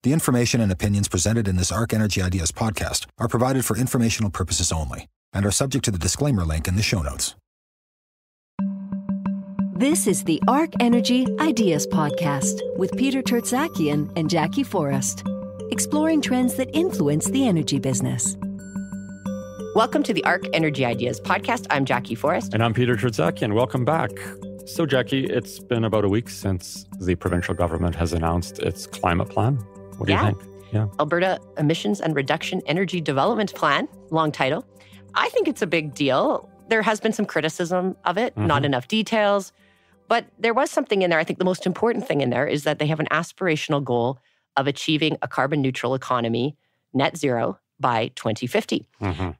The information and opinions presented in this Arc Energy Ideas podcast are provided for informational purposes only and are subject to the disclaimer link in the show notes. This is the Arc Energy Ideas podcast with Peter Tertzakian and Jackie Forrest, exploring trends that influence the energy business. Welcome to the Arc Energy Ideas podcast. I'm Jackie Forrest. And I'm Peter Tertzakian. Welcome back. So, Jackie, it's been about a week since the provincial government has announced its climate plan. What do you think? Yeah. Alberta Emissions and Reduction Energy Development Plan, long title. I think it's a big deal. There has been some criticism of it, not enough details, but there was something in there. I think the most important thing in there is that they have an aspirational goal of achieving a carbon neutral economy, net zero, by 2050.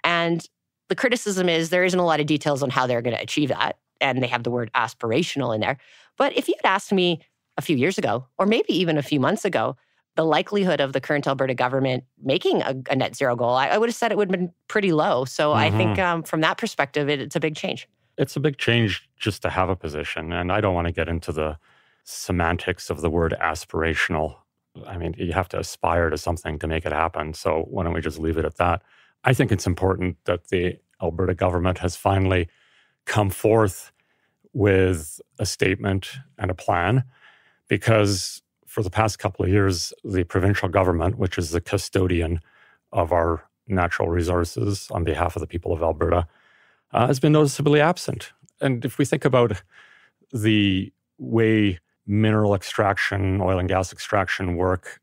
And the criticism is there isn't a lot of details on how they're going to achieve that. And they have the word aspirational in there. But if you'd asked me a few years ago, or maybe even a few months ago, the likelihood of the current Alberta government making a net zero goal, I would have said it would have been pretty low. So I think from that perspective, it's a big change. It's a big change just to have a position. And I don't want to get into the semantics of the word aspirational. I mean, you have to aspire to something to make it happen. So why don't we just leave it at that? I think it's important that the Alberta government has finally come forth with a statement and a plan, because for the past couple of years, the provincial government, which is the custodian of our natural resources on behalf of the people of Alberta, has been noticeably absent. And if we think about the way mineral extraction, oil and gas extraction work,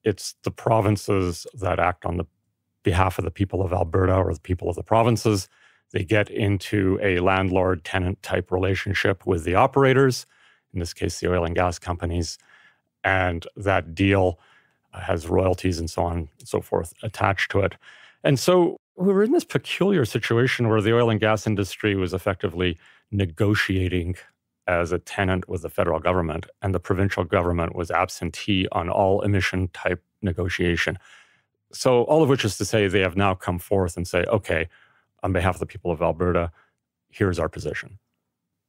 it's the provinces that act on the behalf of the people of Alberta or the people of the provinces. They get into a landlord-tenant type relationship with the operators, in this case, the oil and gas companies, and that deal has royalties and so on and so forth attached to it. And so we were in this peculiar situation where the oil and gas industry was effectively negotiating as a tenant with the federal government, and the provincial government was absentee on all emission-type negotiation. So all of which is to say they have now come forth and say, okay, on behalf of the people of Alberta, here's our position.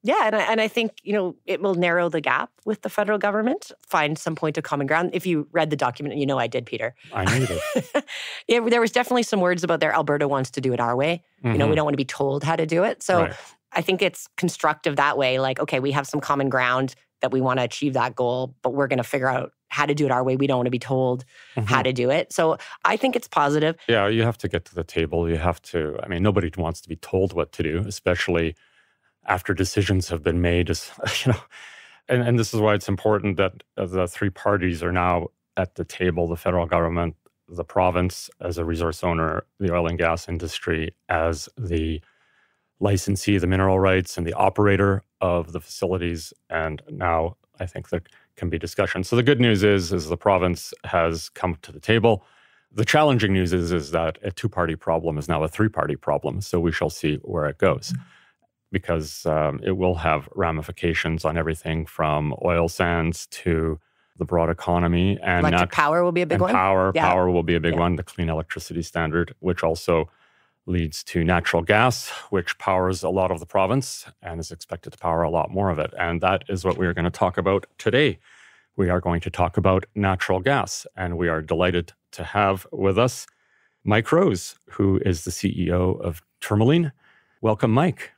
Yeah, and I think, it will narrow the gap with the federal government, find some point of common ground. If you read the document, I did, Peter. I knew it. Yeah, there was definitely some words about there, Alberta wants to do it our way. We don't want to be told how to do it. So I think it's constructive that way. Like, okay, we have some common ground that we want to achieve that goal, but we're going to figure out how to do it our way. We don't want to be told how to do it. So I think it's positive. Yeah, you have to get to the table. You have to, nobody wants to be told what to do, especially after decisions have been made, and this is why it's important that the three parties are now at the table: the federal government, the province as a resource owner, the oil and gas industry as the licensee, the mineral rights, and the operator of the facilities. And now I think there can be discussion. So the good news is the province has come to the table. The challenging news is that a two-party problem is now a three-party problem. So we shall see where it goes, because it will have ramifications on everything from oil sands to the broad economy. And electric power will be a big one. Power will be a big one, the clean electricity standard, which also leads to natural gas, which powers a lot of the province and is expected to power a lot more of it. And that is what we are going to talk about today. We are going to talk about natural gas, and we are delighted to have with us Mike Rose, who is the CEO of Tourmaline. Welcome, Mike.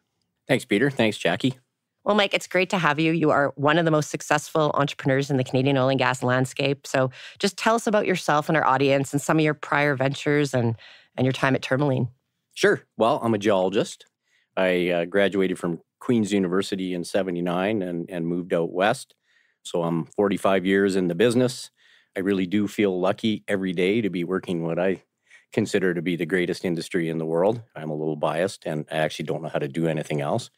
Thanks, Peter. Thanks, Jackie. Well, Mike, it's great to have you. You are one of the most successful entrepreneurs in the Canadian oil and gas landscape. So just tell us about yourself and our audience and some of your prior ventures and your time at Tourmaline. Sure. Well, I'm a geologist. I graduated from Queen's University in '79 and moved out west. So I'm 45 years in the business. I really do feel lucky every day to be working what I consider to be the greatest industry in the world. I'm a little biased, and I actually don't know how to do anything else.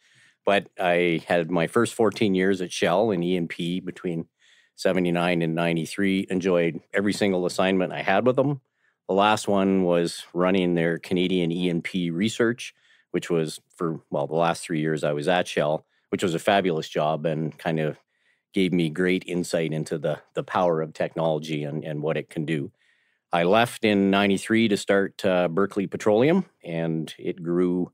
But I had my first 14 years at Shell in E&P between 79 and 93, enjoyed every single assignment I had with them. The last one was running their Canadian E&P research, which was for, the last 3 years I was at Shell, which was a fabulous job and kind of gave me great insight into the power of technology and what it can do. I left in 93 to start Berkeley Petroleum, and it grew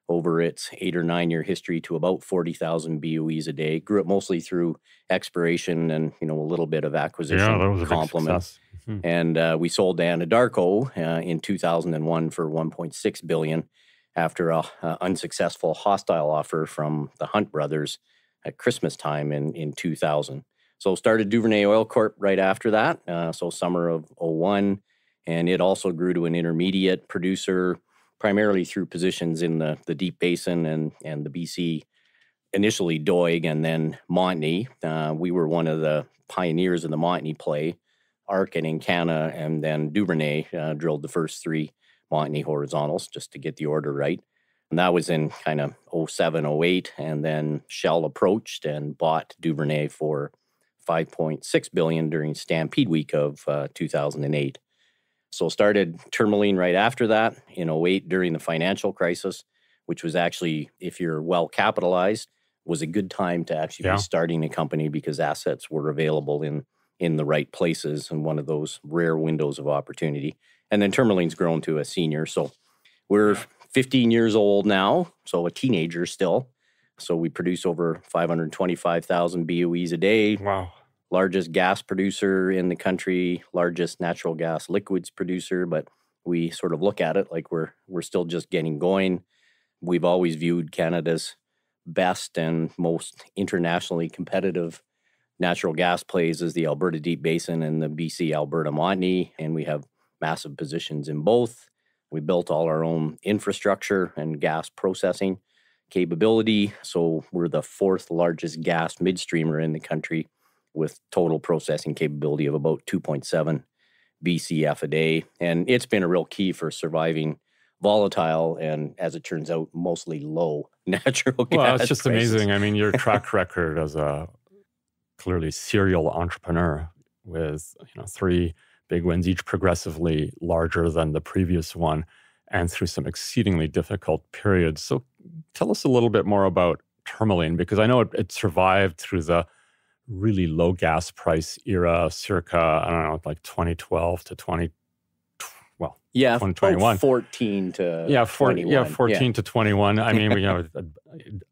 over its 8 or 9 year history to about 40,000 BOEs a day. Grew it mostly through exploration and, a little bit of acquisition that was a complement. big success. And we sold to Anadarko in 2001 for $1.6 billion after a unsuccessful hostile offer from the Hunt brothers at Christmas time in 2000. So started Duvernay Oil Corp right after that, so summer of 01. And it also grew to an intermediate producer, primarily through positions in the Deep Basin and the BC, initially Doig and then Montney. We were one of the pioneers in the Montney play. Arc and Encana and then Duvernay drilled the first 3 Montney horizontals just to get the order right. And that was in kind of 07, 08. And then Shell approached and bought Duvernay for $5.6 billion during Stampede Week of 2008. So started Tourmaline right after that in 08 during the financial crisis, which was actually, if you're well capitalized, was a good time to actually be starting a company because assets were available in the right places and one of those rare windows of opportunity. And then Tourmaline's grown to a senior. So we're 15 years old now, so a teenager still. So we produce over 525,000 BOEs a day. Wow. Largest gas producer in the country, largest natural gas liquids producer, but we sort of look at it like we're still just getting going. We've always viewed Canada's best and most internationally competitive natural gas plays as the Alberta Deep Basin and the BC Alberta Montney, and we have massive positions in both. We built all our own infrastructure and gas processing capability, so we're the 4th largest gas midstreamer in the country with total processing capability of about 2.7 BCF a day. And it's been a real key for surviving volatile and, as it turns out, mostly low natural gas Well, it's just prices. amazing. I mean, your track record as a clearly serial entrepreneur with 3 big wins, each progressively larger than the previous one, and through some exceedingly difficult periods. So tell us a little bit more about Tourmaline, because I know it survived through the really low gas price era, circa, I don't know, like 2012 to 2021. 14 to 21. 14 to 21. I mean, we have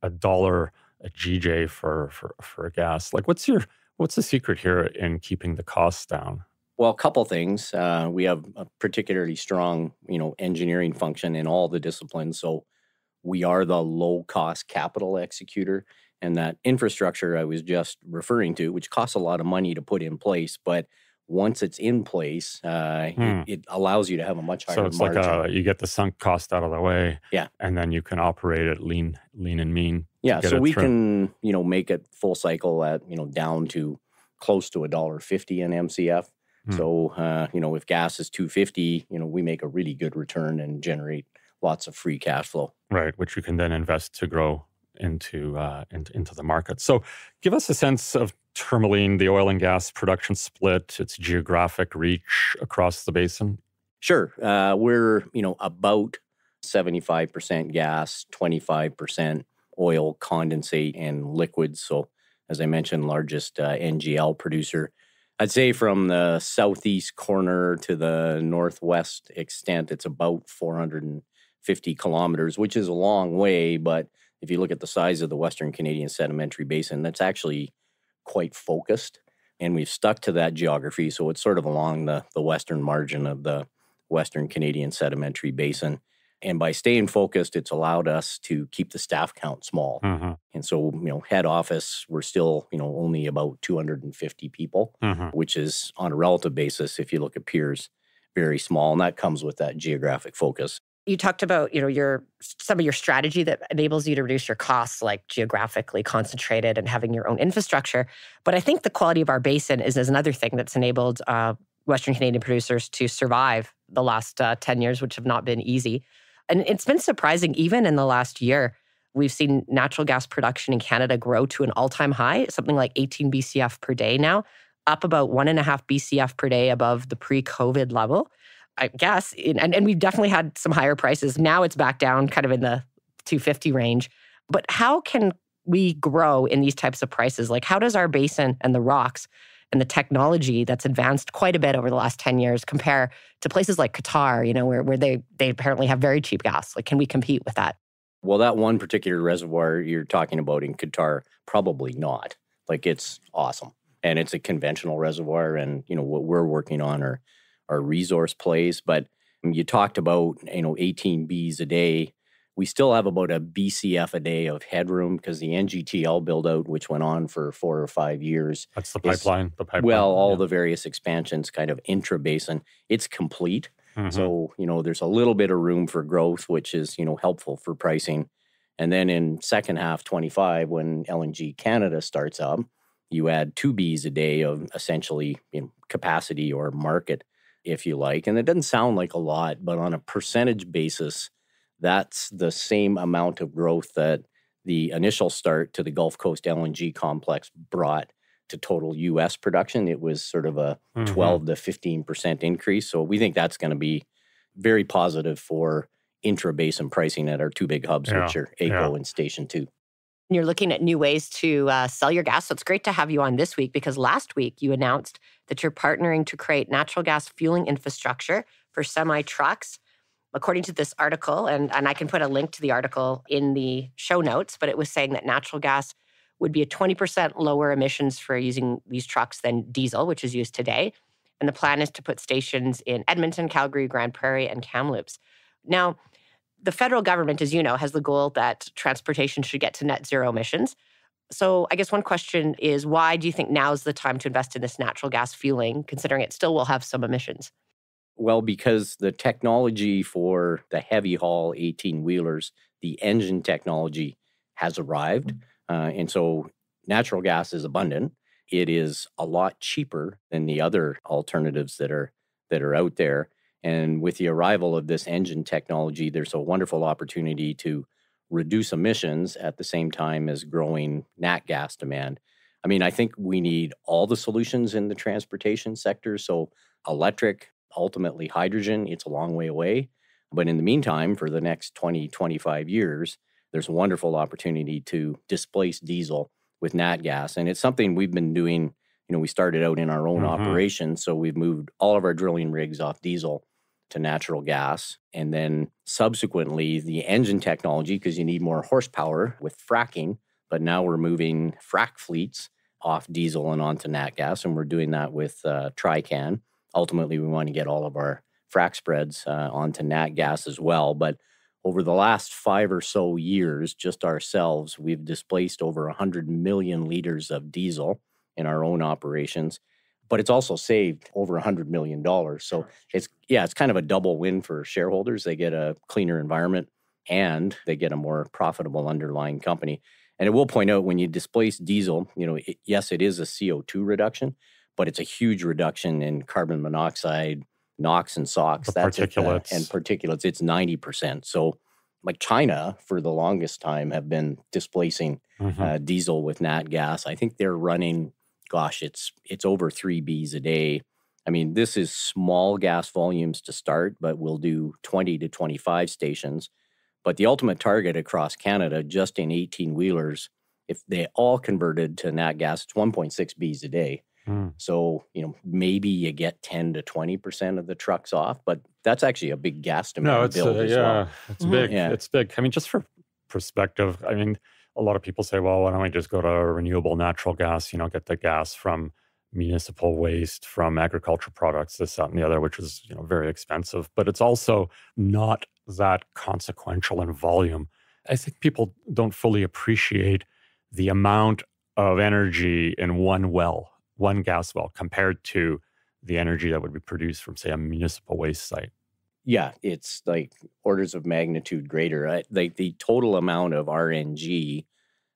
a dollar a GJ for gas. Like, what's the secret here in keeping the costs down? Well, a couple things. We have a particularly strong, engineering function in all the disciplines. So we are the low-cost capital executor. And that infrastructure I was just referring to, which costs a lot of money to put in place, but once it's in place, it allows you to have a much higher margin. So it's like you get the sunk cost out of the way, yeah, and then you can operate it lean and mean. Yeah, so we can, make it full cycle at, down to close to $1.50 an MCF. So, if gas is $2.50, we make a really good return and generate lots of free cash flow. Right, which you can then invest to grow into the market. So give us a sense of Tourmaline, the oil and gas production split, its geographic reach across the basin. Sure. We're, about 75% gas, 25% oil, condensate, and liquids. So as I mentioned, largest NGL producer. I'd say from the southeast corner to the northwest extent, it's about 450 kilometers, which is a long way, but if you look at the size of the Western Canadian Sedimentary Basin, that's actually quite focused. And we've stuck to that geography. So it's sort of along the western margin of the Western Canadian Sedimentary Basin. And by staying focused, it's allowed us to keep the staff count small. Mm-hmm. And so, head office, we're still, only about 250 people, which is on a relative basis, if you look at peers, very small. And that comes with that geographic focus. You talked about, some of your strategy that enables you to reduce your costs, like geographically concentrated and having your own infrastructure. But I think the quality of our basin is another thing that's enabled Western Canadian producers to survive the last 10 years, which have not been easy. And it's been surprising, even in the last year, we've seen natural gas production in Canada grow to an all-time high, something like 18 BCF per day now, up about 1.5 BCF per day above the pre-COVID level. I guess, and we've definitely had some higher prices. Now it's back down kind of in the 250 range. But how can we grow in these types of prices? Like, how does our basin and the rocks and the technology that's advanced quite a bit over the last 10 years compare to places like Qatar, where they apparently have very cheap gas? Like, can we compete with that? Well, that one particular reservoir you're talking about in Qatar, probably not. Like, it's awesome. and it's a conventional reservoir. And, what we're working on are resource plays. But you talked about, 18 Bs a day. We still have about a BCF a day of headroom because the NGTL build out, which went on for 4 or 5 years. That's the pipeline. Well, all the various expansions kind of intra-basin, it's complete. Mm-hmm. So, there's a little bit of room for growth, which is, helpful for pricing. And then in second half 25, when LNG Canada starts up, you add 2 Bs a day of essentially capacity or market, if you like. And it doesn't sound like a lot, but on a percentage basis, that's the same amount of growth that the initial start to the Gulf Coast LNG complex brought to total U.S. production. It was sort of a 12 to 15% increase. So we think that's going to be very positive for intra-basin pricing at our 2 big hubs, which are AECO and Station 2. You're looking at new ways to sell your gas. So it's great to have you on this week because last week you announced that you're partnering to create natural gas fueling infrastructure for semi-trucks. According to this article, and I can put a link to the article in the show notes, but it was saying that natural gas would be a 20% lower emissions for using these trucks than diesel, which is used today. And the plan is to put stations in Edmonton, Calgary, Grand Prairie, and Kamloops. Now, the federal government, as you know, has the goal that transportation should get to net zero emissions. So I guess one question is, why do you think now is the time to invest in this natural gas fueling, considering it still will have some emissions? Well, because the technology for the heavy haul 18-wheelers, the engine technology has arrived. And so natural gas is abundant. It is a lot cheaper than the other alternatives that are out there. And with the arrival of this engine technology, there's a wonderful opportunity to reduce emissions at the same time as growing nat gas demand. I mean, I think we need all the solutions in the transportation sector. So electric, ultimately hydrogen, it's a long way away. But in the meantime, for the next 20, 25 years, there's a wonderful opportunity to displace diesel with nat gas. And it's something we've been doing. We started out in our own operation. So we've moved all of our drilling rigs off diesel to natural gas. And then subsequently, the engine technology, because you need more horsepower with fracking. But now we're moving frac fleets off diesel and onto nat gas. And we're doing that with Trican. Ultimately, we want to get all of our frac spreads onto nat gas as well. But over the last 5 or so years, just ourselves, we've displaced over 100 million liters of diesel in our own operations. But it's also saved over $100 million. So it's kind of a double win for shareholders. They get a cleaner environment and they get a more profitable underlying company. And I will point out, when you displace diesel, yes, it is a CO2 reduction, but it's a huge reduction in carbon monoxide, NOx and SOx. That's particulates. And particulates, it's 90%. So like China, for the longest time, have been displacing diesel with nat gas. I think they're running, it's over 3 Bs a day. I mean, this is small gas volumes to start, but we'll do 20 to 25 stations. But the ultimate target across Canada, just in 18-wheelers, if they all converted to nat gas, it's 1.6 Bs a day. So, maybe you get 10 to 20% of the trucks off, but that's actually a big gas demand build as well. It's big. Yeah. It's big. I mean, just for perspective, I mean, a lot of people say, well, why don't we just go to renewable natural gas, get the gas from municipal waste, from agriculture products, this, that, and the other, which is, very expensive. But it's also not that consequential in volume. I think people don't fully appreciate the amount of energy in one gas well, compared to the energy that would be produced from, say, a municipal waste site. Yeah, it's like orders of magnitude greater. The total amount of RNG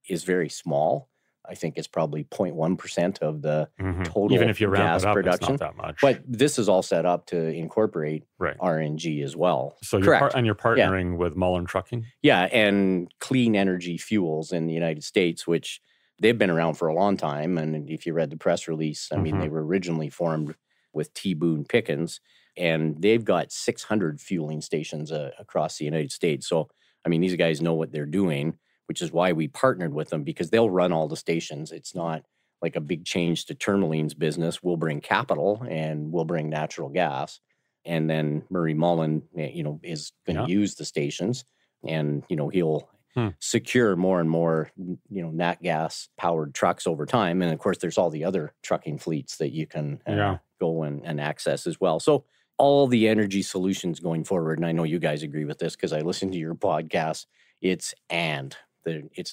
is very small. I think it's probably 0.1% of the total Even if you ramp gas it up, production. It's not that much. But this is all set up to incorporate RNG as well. So you're partnering with Mullen Trucking? Yeah, and Clean Energy Fuels in the United States, which they've been around for a long time. And if you read the press release, I mean, they were originally formed with T. Boone Pickens, and they've got 600 fueling stations across the United States. So, I mean, these guys know what they're doing, which is why we partnered with them, because they'll run all the stations. It's not like a big change to Tourmaline's business. We'll bring capital and we'll bring natural gas. And then Murray Mullen, is going to use the stations, and, he'll secure more and more, nat gas powered trucks over time. And of course, there's all the other trucking fleets that you can go and access as well. So all the energy solutions going forward, and I know you guys agree with this because I listen to your podcast, it's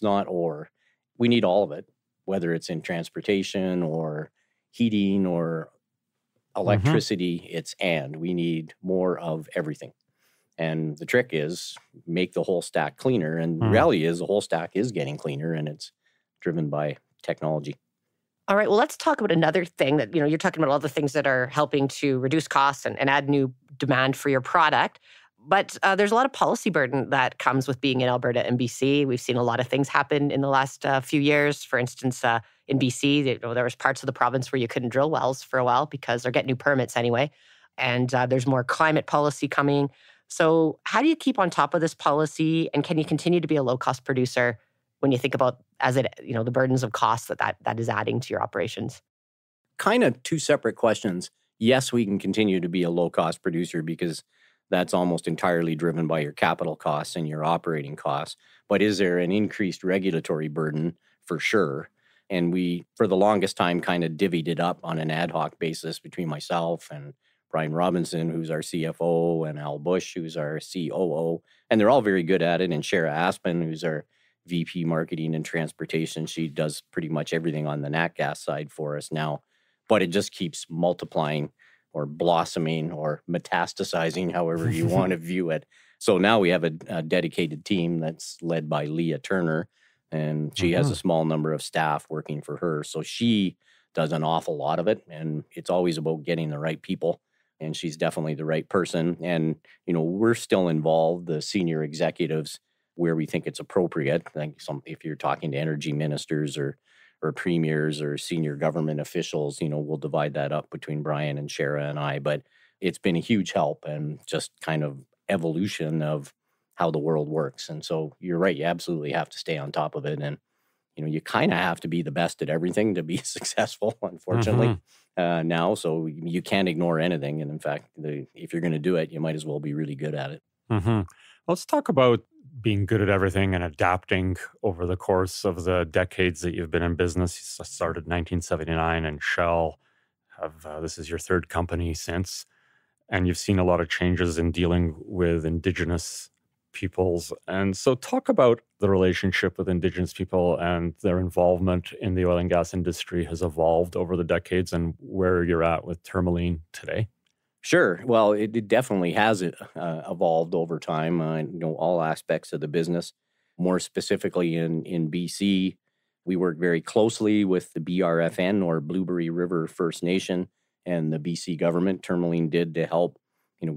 not or. We need all of it, whether it's in transportation or heating or electricity, it's and. We need more of everything. And the trick is make the whole stack cleaner. And the reality is the whole stack is getting cleaner, and it's driven by technology. All right. Well, let's talk about another thing that, you're talking about all the things that are helping to reduce costs and add new demand for your product. But there's a lot of policy burden that comes with being in Alberta and BC. We've seen a lot of things happen in the last few years. For instance, in BC, there was parts of the province where you couldn't drill wells for a while because they're getting new permits anyway. And there's more climate policy coming. So how do you keep on top of this policy? And can you continue to be a low-cost producer when you think about the burdens of costs that is adding to your operations? Kind of two separate questions. Yes, we can continue to be a low-cost producer because that's almost entirely driven by your capital costs and your operating costs. But is there an increased regulatory burden? For sure. And we, for the longest time, kind of divvied it up on an ad hoc basis between myself and Brian Robinson, who's our CFO, and Al Bush, who's our COO. And they're all very good at it. And Shara Aspen, who's our VP Marketing and Transportation, she does pretty much everything on the nat gas side for us now. But it just keeps multiplying or blossoming or metastasizing, however you want to view it. So now we have a dedicated team that's led by Leah Turner, and she has a small number of staff working for her. So she does an awful lot of it, and it's always about getting the right people, and she's definitely the right person. And, we're still involved, the senior executives, where we think it's appropriate. Like if you're talking to energy ministers or premiers or senior government officials, we'll divide that up between Brian and Shara and I. But it's been a huge help and just kind of evolution of how the world works. And so you're right, you absolutely have to stay on top of it. And, you kind of have to be the best at everything to be successful, unfortunately, now. So you can't ignore anything. And in fact, if you're going to do it, you might as well be really good at it. Let's talk about being good at everything and adapting over the course of the decades that you've been in business. You started in 1979 and Shell this is your third company since, and you've seen a lot of changes in dealing with Indigenous peoples. And so talk about the relationship with Indigenous people and their involvement in the oil and gas industry has evolved over the decades and where you're at with Tourmaline today. Sure. Well, it definitely has evolved over time, all aspects of the business. More specifically in BC, we work very closely with the BRFN, or Blueberry River First Nation, and the BC government. Tourmaline did to help,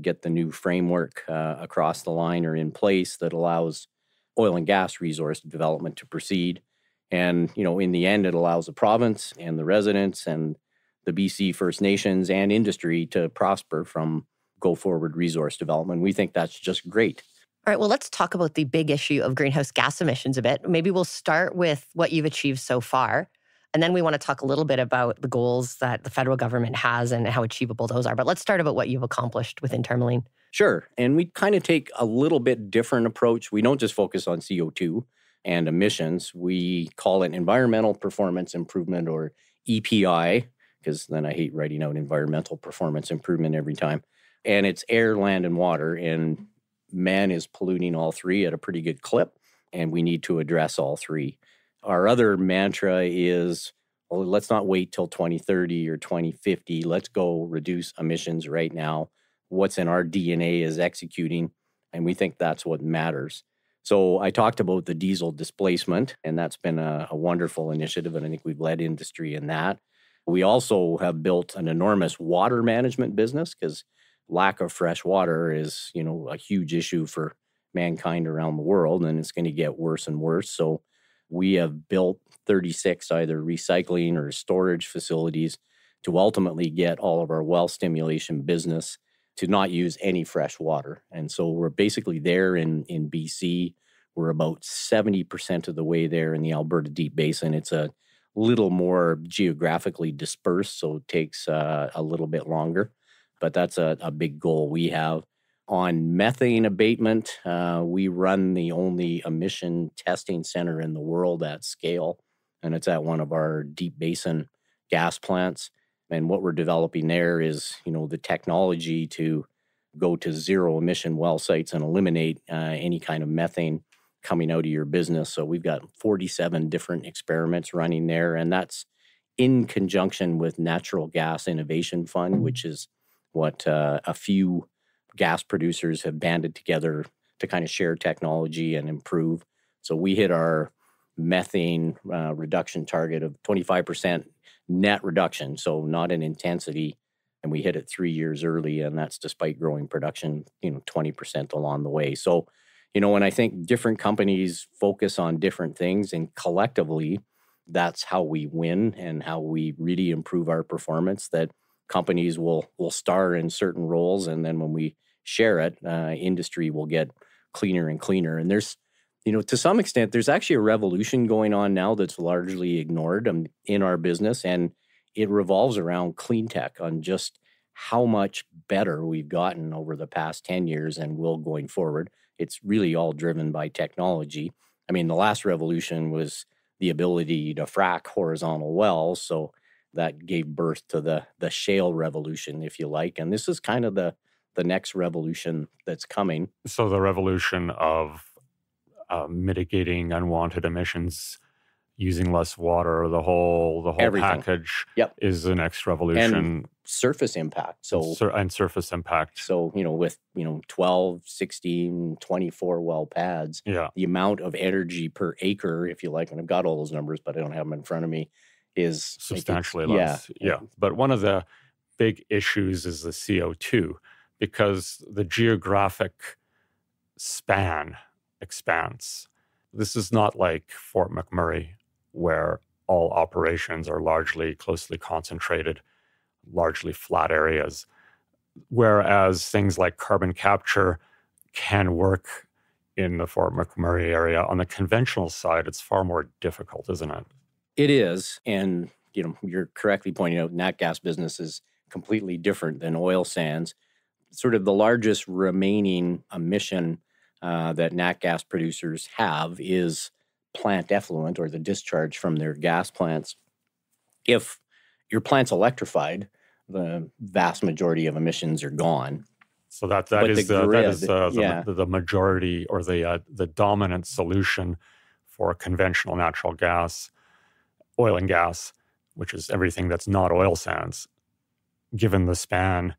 get the new framework across the line or in place that allows oil and gas resource development to proceed. And, in the end, it allows the province and the residents and the BC First Nations and industry to prosper from go-forward resource development. We think that's just great. All right, well, let's talk about the big issue of greenhouse gas emissions a bit. Maybe we'll start with what you've achieved so far, and then we want to talk a little bit about the goals that the federal government has and how achievable those are. But let's start about what you've accomplished within Tourmaline. Sure, and we kind of take a little bit different approach. We don't just focus on CO2 and emissions. We call it environmental performance improvement, or EPI, because then I hate writing out environmental performance improvement every time. And it's air, land, and water. And man is polluting all three at a pretty good clip, and we need to address all three. Our other mantra is, well, let's not wait till 2030 or 2050. Let's go reduce emissions right now. What's in our DNA is executing, and we think that's what matters. So I talked about the diesel displacement, and that's been a wonderful initiative, and I think we've led industry in that. We also have built an enormous water management business because lack of fresh water is, a huge issue for mankind around the world, and it's going to get worse and worse. So we have built 36 either recycling or storage facilities to ultimately get all of our well stimulation business to not use any fresh water. And so we're basically there in BC. We're about 70% of the way there in the Alberta Deep Basin. It's a little more geographically dispersed, so it takes a little bit longer. But that's a big goal we have. On methane abatement, we run the only emission testing center in the world at scale, and it's at one of our deep basin gas plants. And what we're developing there is, the technology to go to zero emission well sites and eliminate any kind of methane coming out of your business. So we've got 47 different experiments running there, and that's in conjunction with Natural Gas Innovation Fund, which is what a few gas producers have banded together to kind of share technology and improve. So we hit our methane reduction target of 25% net reduction, so not in intensity, and we hit it 3 years early, and that's despite growing production, 20% along the way. So, when I think different companies focus on different things, and collectively, that's how we win and how we really improve our performance, that companies will star in certain roles, and then when we share it, industry will get cleaner and cleaner. And there's, to some extent, there's actually a revolution going on now that's largely ignored in our business, and it revolves around clean tech, on just how much better we've gotten over the past 10 years and will going forward. It's really all driven by technology. I mean, the last revolution was the ability to frack horizontal wells, so that gave birth to the shale revolution, if you like. And this is kind of the next revolution that's coming. So the revolution of mitigating unwanted emissions, using less water, the whole Everything. package Yep. is the next revolution. And surface impact. And surface impact. So, with, 12, 16, 24 well pads, the amount of energy per acre, if you like, and I've got all those numbers, but I don't have them in front of me, is substantially less. Yeah. But one of the big issues is the CO2, because the geographic span expands. This is not like Fort McMurray, where all operations are largely closely concentrated, largely flat areas. Whereas things like carbon capture can work in the Fort McMurray area. On the conventional side, it's far more difficult, isn't it? It is. And, you're correctly pointing out, nat gas business is completely different than oil sands. Sort of the largest remaining emission that nat gas producers have is plant effluent, or the discharge from their gas plants. If your plant's electrified, the vast majority of emissions are gone. So that is the majority, or the dominant solution for conventional natural gas, oil and gas, which is everything that's not oil sands. Given the span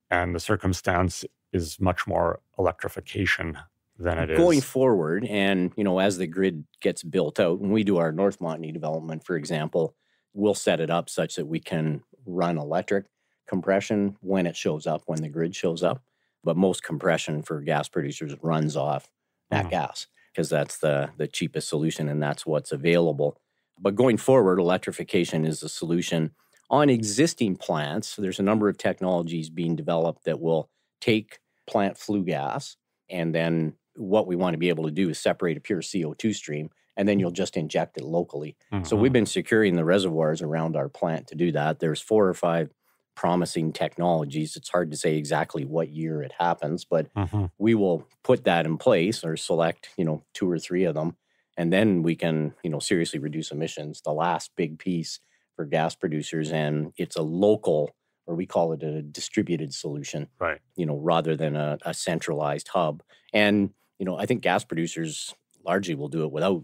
and the circumstance, is much more electrification than it is going forward. And, as the grid gets built out, when we do our North Montney development, for example, we'll set it up such that we can run electric compression when it shows up, when the grid shows up. But most compression for gas producers runs off nat gas, because that's the cheapest solution, and that's what's available. But going forward, electrification is the solution. On existing plants, there's a number of technologies being developed that will take plant flue gas, and then what we want to be able to do is separate a pure CO2 stream, and then you'll just inject it locally. So we've been securing the reservoirs around our plant to do that. There's 4 or 5 promising technologies. It's hard to say exactly what year it happens, but we will put that in place, or select, 2 or 3 of them, and then we can, seriously reduce emissions. The last big piece for gas producers, and it's a local, or we call it a distributed solution, right? Rather than a centralized hub. And, I think gas producers largely will do it without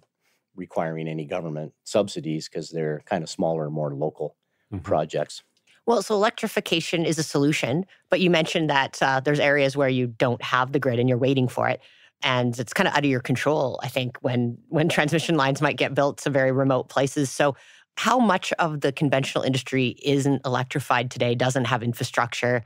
requiring any government subsidies, because they're kind of smaller, more local projects. Well, so electrification is a solution, but you mentioned that there's areas where you don't have the grid and you're waiting for it. And it's kind of out of your control, I think, when transmission lines might get built to very remote places. So how much of the conventional industry isn't electrified today, doesn't have infrastructure,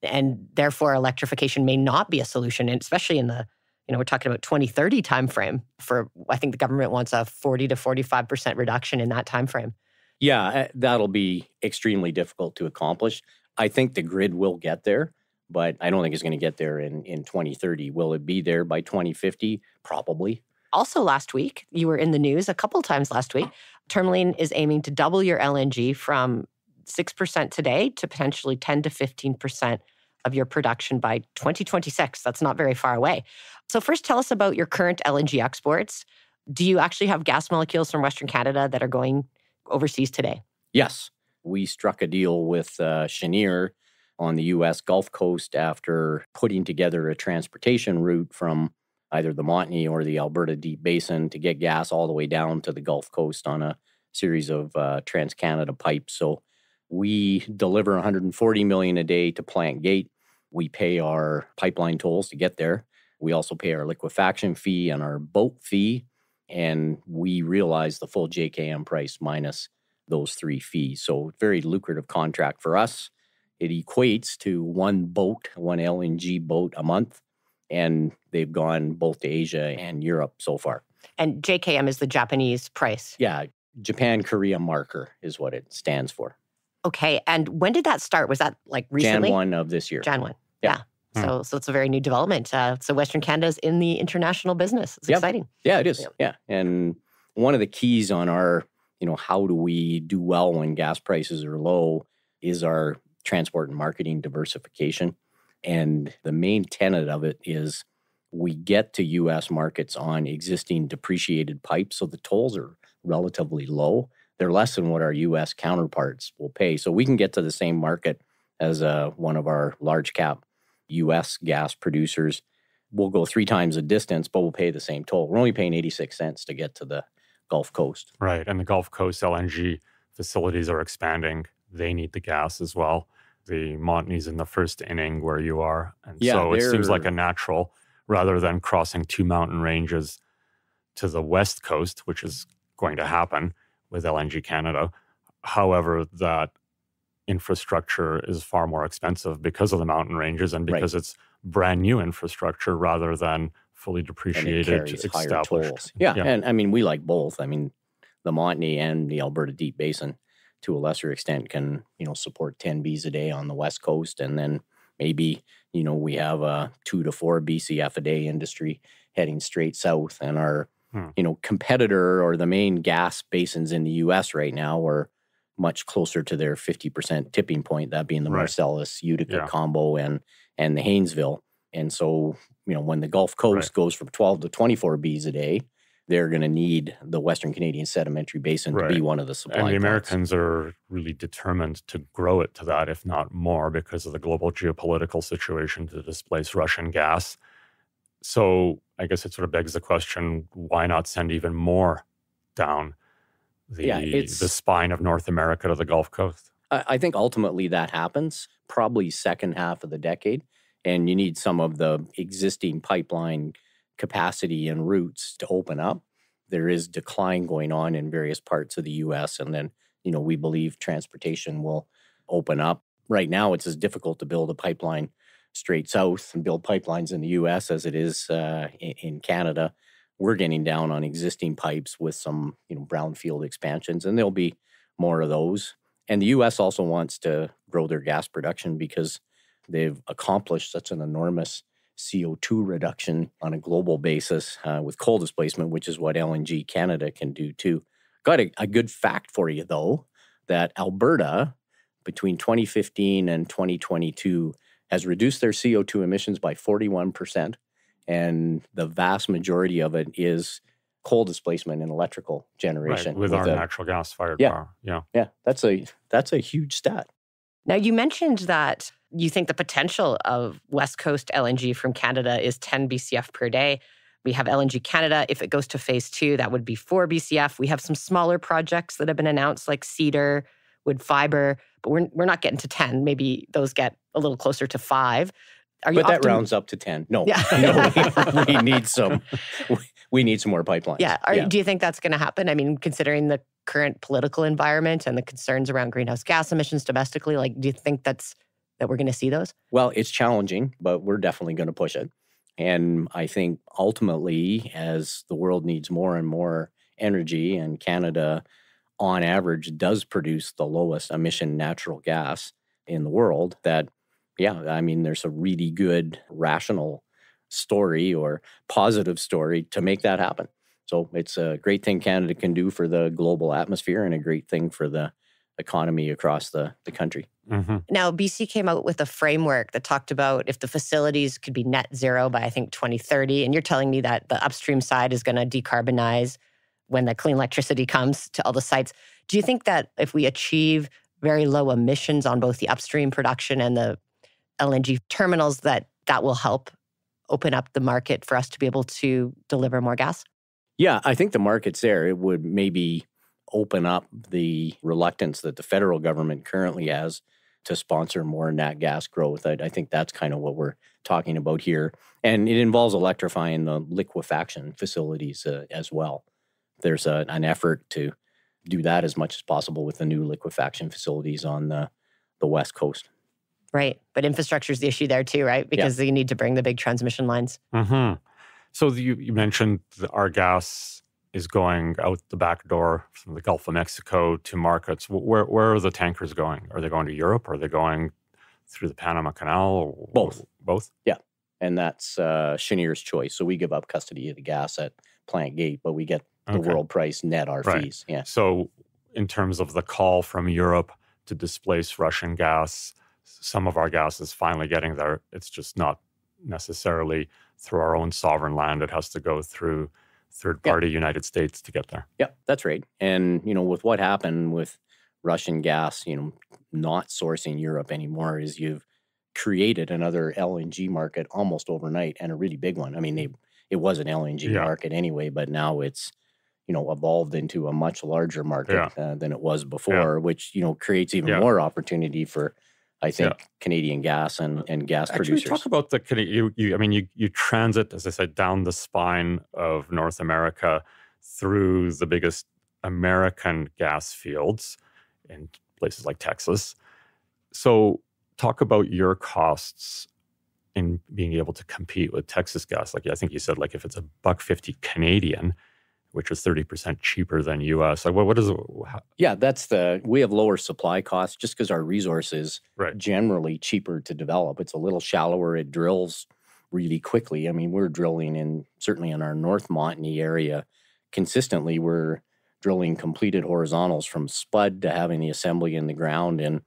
and therefore electrification may not be a solution, and especially in the, we're talking about 2030 timeframe for, I think the government wants a 40 to 45% reduction in that timeframe. Yeah, that'll be extremely difficult to accomplish. I think the grid will get there, but I don't think it's going to get there in 2030. Will it be there by 2050? Probably. Also last week, you were in the news a couple times last week. Tourmaline is aiming to double your LNG from 6% today to potentially 10 to 15% of your production by 2026. That's not very far away. So first, tell us about your current LNG exports. Do you actually have gas molecules from Western Canada that are going overseas today? Yes. We struck a deal with Cheniere on the U.S. Gulf Coast after putting together a transportation route from either the Montney or the Alberta Deep Basin to get gas all the way down to the Gulf Coast on a series of Trans-Canada pipes. So we deliver 140 million a day to Plant Gate. We pay our pipeline tolls to get there. We also pay our liquefaction fee and our boat fee, and we realize the full JKM price minus those three fees. So very lucrative contract for us. It equates to one LNG boat a month, and they've gone both to Asia and Europe so far. And JKM is the Japanese price? Yeah, Japan Korea Marker is what it stands for. Okay, and when did that start? Was that like recently? Jan 1 of this year. Jan 1, yeah. So it's a very new development. So Western Canada's in the international business. It's exciting. Yeah, it is. Yeah. And one of the keys on our, how do we do well when gas prices are low is our transport and marketing diversification. And the main tenet of it is we get to U.S. markets on existing depreciated pipes. So the tolls are relatively low. They're less than what our U.S. counterparts will pay. So we can get to the same market as one of our large cap U.S. gas producers. We'll go 3 times the distance, but we'll pay the same toll. We're only paying 86 cents to get to the Gulf Coast. Right. And the Gulf Coast LNG facilities are expanding. They need the gas as well. The Montney's in the first inning where you are. And so it seems like a natural, rather than crossing 2 mountain ranges to the West Coast, which is going to happen with LNG Canada. However, that infrastructure is far more expensive because of the mountain ranges and because it's brand new infrastructure rather than fully depreciated, established. Yeah. And I mean, we like both. I mean, the Montney and the Alberta Deep Basin, to a lesser extent, can, support 10 Bs a day on the West Coast. And then maybe, we have a 2 to 4 BCF a day industry heading straight south. And our, competitor or the main gas basins in the U.S. right now are much closer to their 50% tipping point, that being the Marcellus Utica combo and the Haynesville. And so, when the Gulf Coast goes from 12 to 24 Bs a day, they're going to need the Western Canadian Sedimentary Basin to be one of the supply And the points. Americans are really determined to grow it to that, if not more, because of the global geopolitical situation to displace Russian gas. So I guess it sort of begs the question, why not send even more down the spine of North America to the Gulf Coast? I think ultimately that happens, probably second half of the decade. And you need some of the existing pipeline capacity and routes to open up. There is decline going on in various parts of the U.S. And then, we believe transportation will open up. Right now, it's as difficult to build a pipeline straight south and build pipelines in the U.S. as it is in Canada. We're getting down on existing pipes with some, brownfield expansions, and there'll be more of those. And the U.S. also wants to grow their gas production because they've accomplished such an enormous CO2 reduction on a global basis with coal displacement, which is what LNG Canada can do too. Got a good fact for you, though, that Alberta, between 2015 and 2022, has reduced their CO2 emissions by 41%. And the vast majority of it is coal displacement and electrical generation. With our natural gas-fired power. Yeah, that's a huge stat. Now, you mentioned that you think the potential of West Coast LNG from Canada is 10 BCF per day. We have LNG Canada. If it goes to phase 2, that would be 4 BCF. We have some smaller projects that have been announced like Cedar, Woodfibre, but we're not getting to 10. Maybe those get a little closer to 5. But that rounds up to 10. No, we need some. We need some more pipelines. Yeah. Do you think that's going to happen? I mean, considering the current political environment and the concerns around greenhouse gas emissions domestically, do you think that we're going to see those? Well, it's challenging, but we're definitely going to push it. And I think ultimately, as the world needs more and more energy, and Canada, on average, does produce the lowest emission natural gas in the world, there's a really good rational story or positive story to make that happen. So it's a great thing Canada can do for the global atmosphere and a great thing for the economy across the country. Mm-hmm. Now, BC came out with a framework that talked about if the facilities could be net zero by, I think, 2030. And you're telling me that the upstream side is going to decarbonize when the clean electricity comes to all the sites. Do you think that if we achieve very low emissions on both the upstream production and the LNG terminals, that will help open up the market for us to be able to deliver more gas? Yeah, I think the market's there. It would maybe open up the reluctance that the federal government currently has to sponsor more nat gas growth. I think that's kind of what we're talking about here. And it involves electrifying the liquefaction facilities as well. There's an effort to do that as much as possible with the new liquefaction facilities on the West Coast. Right. But infrastructure is the issue there too, right? Because you need to bring the big transmission lines. Mm-hmm. So you mentioned that our gas is going out the back door from the Gulf of Mexico to markets. Where are the tankers going? Are they going to Europe? Are they going through the Panama Canal? Both. Both? Yeah. And that's Cheniere's choice. So we give up custody of the gas at plant gate, but we get the world price net our fees. Yeah. So in terms of the call from Europe to displace Russian gas, some of our gas is finally getting there. It's just not necessarily through our own sovereign land. It has to go through third-party United States to get there. Yeah, that's right. And, with what happened with Russian gas, not sourcing Europe anymore is you've created another LNG market almost overnight, and a really big one. I mean, it was an LNG market anyway, but now it's, evolved into a much larger market than it was before, which, creates even more opportunity for, I think, Canadian gas and gas producers. Talk about the you transit, as I said, down the spine of North America through the biggest American gas fields in places like Texas. So talk about your costs in being able to compete with Texas gas. Like I think you said, like if it's $1.50 Canadian, which is 30% cheaper than U.S. Like what is it? Yeah, we have lower supply costs just because our resource is generally cheaper to develop. It's a little shallower. It drills really quickly. I mean, we're drilling certainly in our North Montney area, consistently we're drilling completed horizontals from spud to having the assembly in the ground in,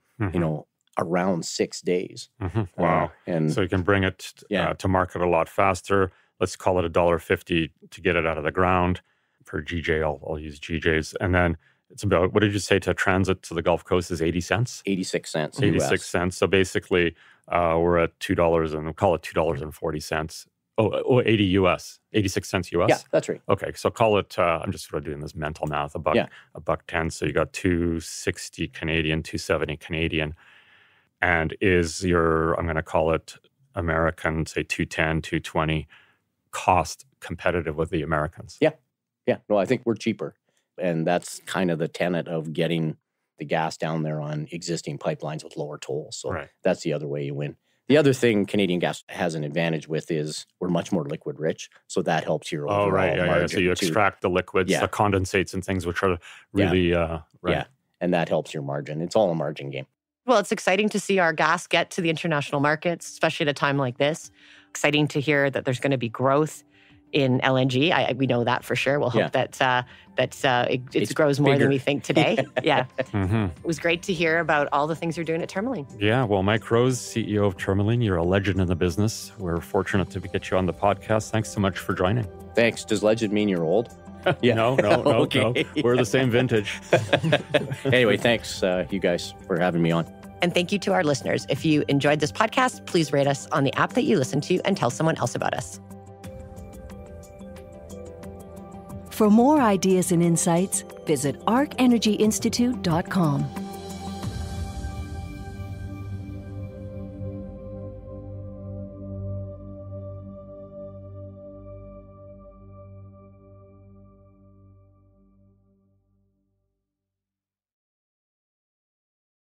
around 6 days. Mm-hmm. Wow. And so you can bring it to market a lot faster. Let's call it $1.50 to get it out of the ground. Per GJ, I'll use GJs. And then it's about, what did you say to transit to the Gulf Coast is 80 cents? 86 cents. 86 cents. So basically, we're at $2 and we'll call it $2.40. Oh, 80 US, 86 cents US? Yeah, that's right. Okay, so call it, I'm just sort of doing this mental math, $1.10. So you got 260 Canadian, 270 Canadian. And is I'm going to call it American, say 210, 220, cost competitive with the Americans? Yeah. Yeah, no, I think we're cheaper. And that's kind of the tenet of getting the gas down there on existing pipelines with lower tolls. So that's the other way you win. The other thing Canadian gas has an advantage with is we're much more liquid rich. So that helps your overall margin. So you extract the liquids, the condensates and things, which are really... Yeah, and that helps your margin. It's all a margin game. Well, it's exciting to see our gas get to the international markets, especially at a time like this. Exciting to hear that there's going to be growth in LNG. We know that for sure. We'll hope that it grows more than we think today. Yeah. Mm-hmm. It was great to hear about all the things you're doing at Tourmaline. Yeah. Well, Mike Rose, CEO of Tourmaline, you're a legend in the business. We're fortunate to get you on the podcast. Thanks so much for joining. Thanks. Does legend mean you're old? Yeah. No. Okay. No. We're the same vintage. Anyway, thanks you guys for having me on. And thank you to our listeners. If you enjoyed this podcast, please rate us on the app that you listen to and tell someone else about us. For more ideas and insights, visit arcenergyinstitute.com.